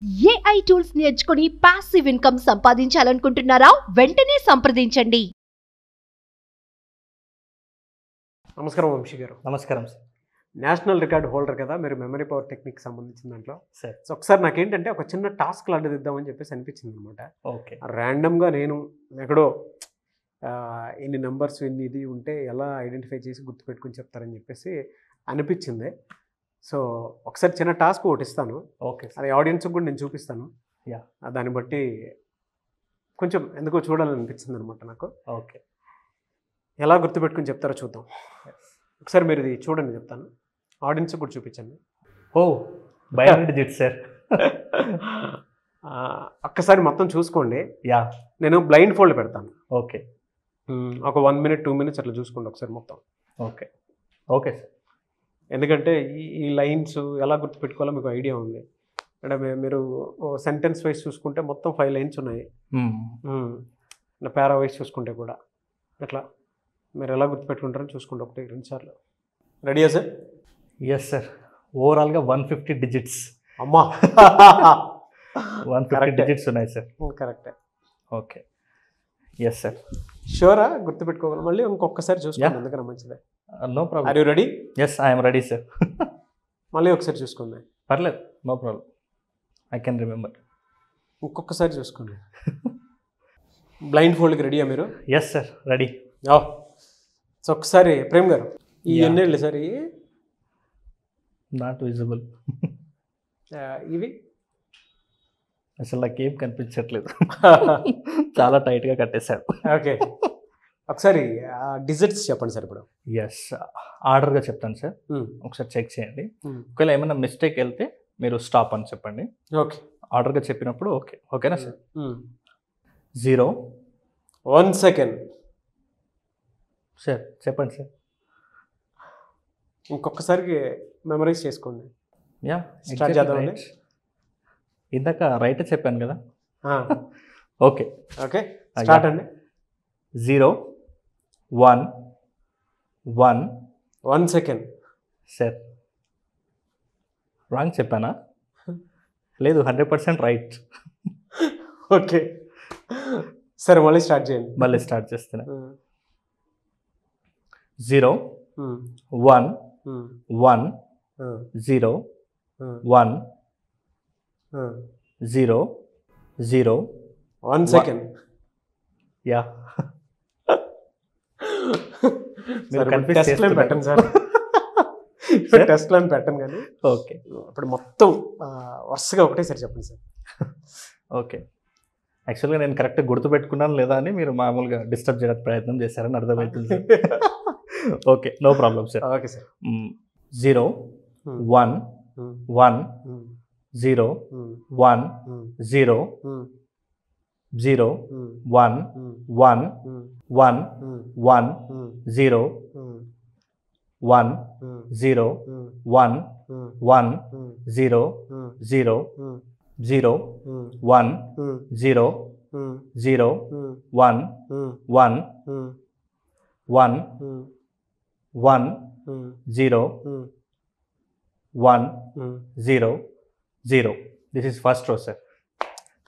AI tools నేర్చుకుని passive income సంపాదించాలనుకుంటున్నారా? వెంటనే సంప్రదించండి. నమస్కారం వంశీ గారు. నమస్కారం సార్. నేషనల్ రికార్డ్ హోల్డర్ కదా మీరు, మెమరీ పవర్ టెక్నిక్ సంబంధించిన దాంట్లో. సార్ సో ఒకసారి నాకేంటంటే ఒక చిన్న టాస్క్ లాంటిదిద్దామని చెప్పేసి అనిపించింది అనమాట. ఓకే. ర్యాండమ్గా నేను ఎక్కడో ఇన్ని నెంబర్స్ ఇన్ని ఇది ఉంటే ఎలా ఐడెంటిఫై చేసి గుర్తుపెట్టుకుని చెప్తారని చెప్పేసి అనిపించింది. సో ఒకసారి చిన్న టాస్క్ ఒకటి ఇస్తాను. ఓకే. అది ఆడియన్స్కి కూడా నేను చూపిస్తాను. యా. దాన్ని బట్టి కొంచెం ఎందుకో చూడాలనిపించింది అనమాట నాకు. ఓకే. ఎలా గుర్తుపెట్టుకుని చెప్తారో చూద్దాం. ఒకసారి మీరు ఇది చూడండి, చెప్తాను. ఆడియన్స్కి కూడా చూపించండి. ఓ బైనరీ డిజిట్ సార్. ఒక్కసారి మొత్తం చూసుకోండి. యా. నేను బ్లైండ్ ఫోల్డ్ పెడతాను. ఓకే. ఒక 1 minute 2 minutes అట్లా చూసుకోండి ఒకసారి మొత్తం. ఓకే. Okay sir. ఎందుకంటే ఈ లైన్స్ ఎలా గుర్తుపెట్టుకోవాలో మీకు ఐడియా ఉంది. అంటే మీరు సెంటెన్స్ వైజ్ చూసుకుంటే మొత్తం 5 lines ఉన్నాయి. పారా వైజ్ చూసుకుంటే కూడా అట్లా మీరు ఎలా గుర్తుపెట్టుకుంటారని చూసుకోండి 1-2 సార్లు. రెడీయా సార్? Yes sir. ఓవరాల్గా 150 డిజిట్స్. అమ్మా 150 డిజిట్స్ ఉన్నాయి సార్. కరెక్టే. ఓకే. Yes sir. షూరా గుర్తుపెట్టుకోగలం? మళ్ళీ ఇంకొకసారి చూసుకోండి, ఎందుకన్నా మంచిదే. No problem. Are you ready? Yes I'm ready sir. మళ్ళీ ఒకసారి చూసుకోండి. పర్లేదు, no problem. I can remember. ఇంకొకసారి చూసుకోండి. బ్లైండ్ ఫోల్డ్కి రెడీయా మీరు? Yes sir, ready. సో ఒకసారి ప్రేమ్ గారు, ఈ ఎన్నేళ్ళు సార్ నాట్ విజిబుల్. ఇవి అసలు నాకు ఏం కనిపించట్లేదు. చాలా టైట్గా కట్టేశాడు. ఓకే. ఒకసారి డిజిట్స్ చెప్పండి సార్ ఇప్పుడు. ఎస్, ఆర్డర్గా చెప్తాను సార్. ఒకసారి చెక్ చేయండి. ఒకవేళ ఏమైనా మిస్టేక్ వెళ్తే మీరు స్టాప్ అని చెప్పండి. ఓకే. ఆర్డర్గా చెప్పినప్పుడు ఓకే. ఓకేనా సార్? 0 1 second sir. చెప్పండి సార్. ఇంకొకసారికి మెమరైజ్ చేసుకోండి. యా, స్టార్ట్ చేద్దామండి. ఇందాక రైట్ చెప్పాను కదా. ఓకే. ఓకే, స్టార్ట్ అండి. 0 1 1 1 second సార్. రాంగ్ చెప్పానా? లేదు, 100% రైట్. ఓకే. సరే మళ్ళీ స్టార్ట్ చేయండి. మళ్ళీ స్టార్ట్ చేస్తున్నా. 0 1 1 0 1 0 0 1 second. యా. టెస్ట్ లైన్ పెట్టండి సార్. టెస్ట్ లైన్ పెట్టండి కానీ. ఓకే. ఇప్పుడు మొత్తం వరుసగా ఒకటేసారి చెప్పండి సార్. ఓకే. యాక్చువల్గా నేను కరెక్ట్గా గుర్తుపెట్టుకున్నాను లేదా అని మీరు మామూలుగా డిస్టర్బ్ చేయడానికి ప్రయత్నం చేశారని అర్థమవుతుంది. Okay, no problem sir. Okay sir. 0 1 1 0 1 0 0 1 1 1 1 0 1 0 1 1 0 0 0 1 0 0 1 1 1 1 0 1 0 0. This is first row sir.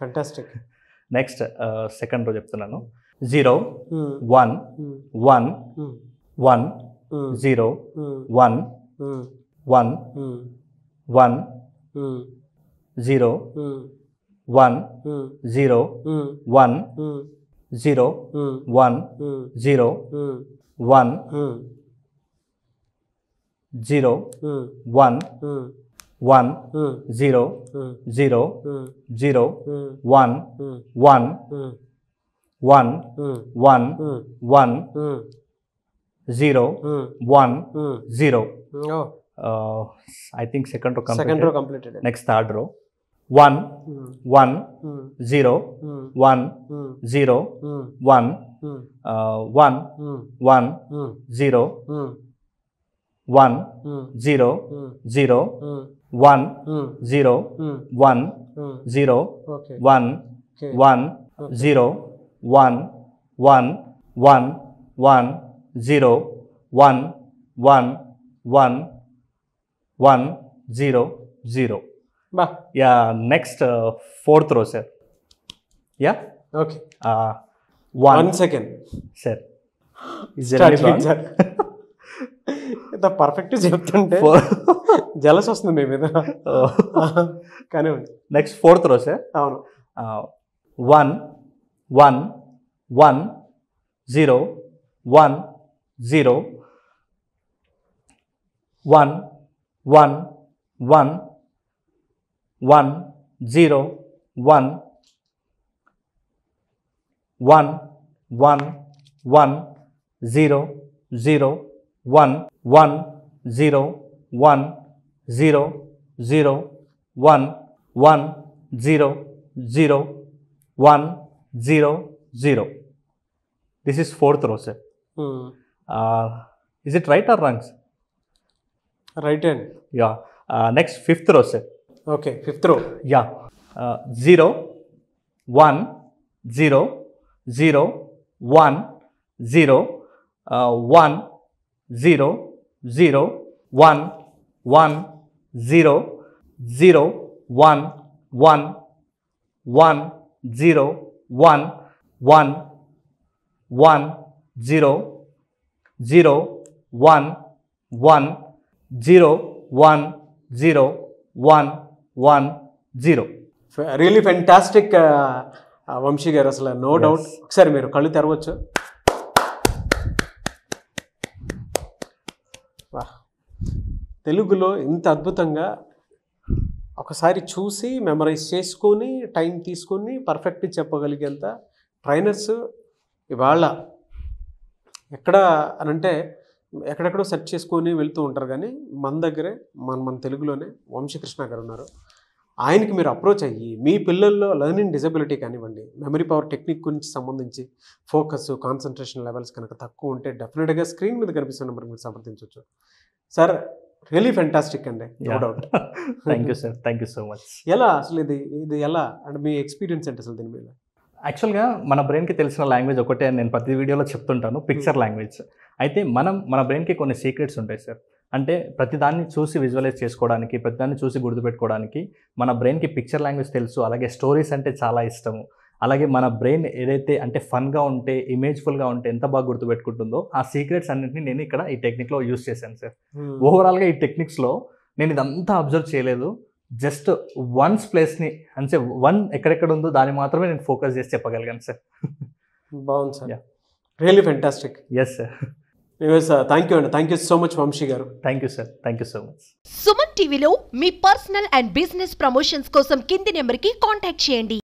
Fantastic. Next second row చెప్తున్నాను. 0 1 1 1 0 1 1 1 0 1 0 1 0 1 0 1 0 1 1 0 0 0 1 1 1 1 1 0 1 0. I think second row completed. Next third row. 1 1 0 1 0 1 1 1 0 1 0 0 1 0 1 0 1 1 0 1 1 1 1 0 1 1 1 1 0 0. బా యా నెక్స్ట్ 4th రో sir. Yeah okay 1 second sir. Sir ఇంత perfect చెప్తుంటే jealous వస్తుంది మీ మీద. కానివ్వండి. Next 4th రో sir. అవును. 1 1 1 0 1 0 1 1 1 1 0 1 1 1 1 0 0 1 1 0 1 0 0 1 1 0 0 1 0 0. This is 4th row, sir. Is it right or wrong, sir? Right hand. Yeah. Next 5th row, sir. Okay 5th రో. Yeah. 0 1 0 0 1 0 1 0 0 1 1 0 0 1 1 1 0 1 1 1 0 0 1 1 0 1 0 1 1 0. Really fantastic Vamsi గారు, అసలు నో డౌట్. ఒకసారి మీరు కళ్ళు తెరవచ్చు. తెలుగులో ఇంత అద్భుతంగా ఒకసారి చూసి మెమరైజ్ చేసుకొని టైం తీసుకొని పర్ఫెక్ట్ చెప్పగలిగేంత ట్రైనర్స్ ఇవాళ ఎక్కడ అనంటే ఎక్కడెక్కడో సెర్చ్ చేసుకొని వెళ్తూ ఉంటారు, కానీ మన దగ్గరే మన తెలుగులోనే వంశీకృష్ణ గారు ఉన్నారు. ఆయనకి మీరు అప్రోచ్ అయ్యి మీ పిల్లల్లో లెర్నింగ్ డిజబిలిటీ కానివ్వండి, మెమరీ పవర్ టెక్నిక్ గురించి సంబంధించి ఫోకస్ కాన్సన్ట్రేషన్ లెవెల్స్ కనుక తక్కువ ఉంటే డెఫినెట్గా స్క్రీన్ మీద కనిపిస్తున్న నెంబర్కి మీరు సంప్రదించవచ్చు. సార్ రియలీ ఫెంటాస్టిక్ అండి, no doubt. Thank you sir, thank you so much. ఎలా అసలు ఇది ఎలా అంటే మీ ఎక్స్పీరియన్స్ ఏంటి అసలు దీని మీద? యాక్చువల్గా మన బ్రెయిన్కి తెలిసిన లాంగ్వేజ్ ఒకటే అని నేను ప్రతి వీడియోలో చెప్తుంటాను, పిక్చర్ లాంగ్వేజ్. అయితే మన బ్రెయిన్కి కొన్ని సీక్రెట్స్ ఉంటాయి సార్. అంటే ప్రతిదాన్ని చూసి విజువలైజ్ చేసుకోవడానికి, ప్రతిదాన్ని చూసి గుర్తుపెట్టుకోవడానికి మన బ్రెయిన్కి పిక్చర్ లాంగ్వేజ్ తెలుసు. అలాగే స్టోరీస్ అంటే చాలా ఇష్టము. అలాగే మన బ్రెయిన్ ఏదైతే అంటే ఫన్గా ఉంటే, ఇమేజ్ఫుల్గా ఉంటే ఎంత బాగా గుర్తుపెట్టుకుంటుందో ఆ సీక్రెట్స్ అన్నింటినీ నేను ఇక్కడ ఈ టెక్నిక్లో యూస్ చేశాను సార్. ఓవరాల్గా ఈ టెక్నిక్స్లో నేను ఇదంతా అబ్జర్వ్ చేయలేదు. జస్ట్ వన్స్ ప్లేస్ని అంటే వన్ ఎక్కడెక్కడ ఉందో దాన్ని మాత్రమే నేను ఫోకస్ చేసి చెప్పగలిగాను సార్. బాగుంది sir, really fantastic. Yes sir. Thank you అండి, thank you so much Vamshi గారు. Thank you sir, thank you so much. Suman టీవీలో మీ పర్సనల్ అండ్ బిజినెస్ ప్రమోషన్స్ కోసం కింది నెంబర్కి కాంటాక్ట్ చేయండి.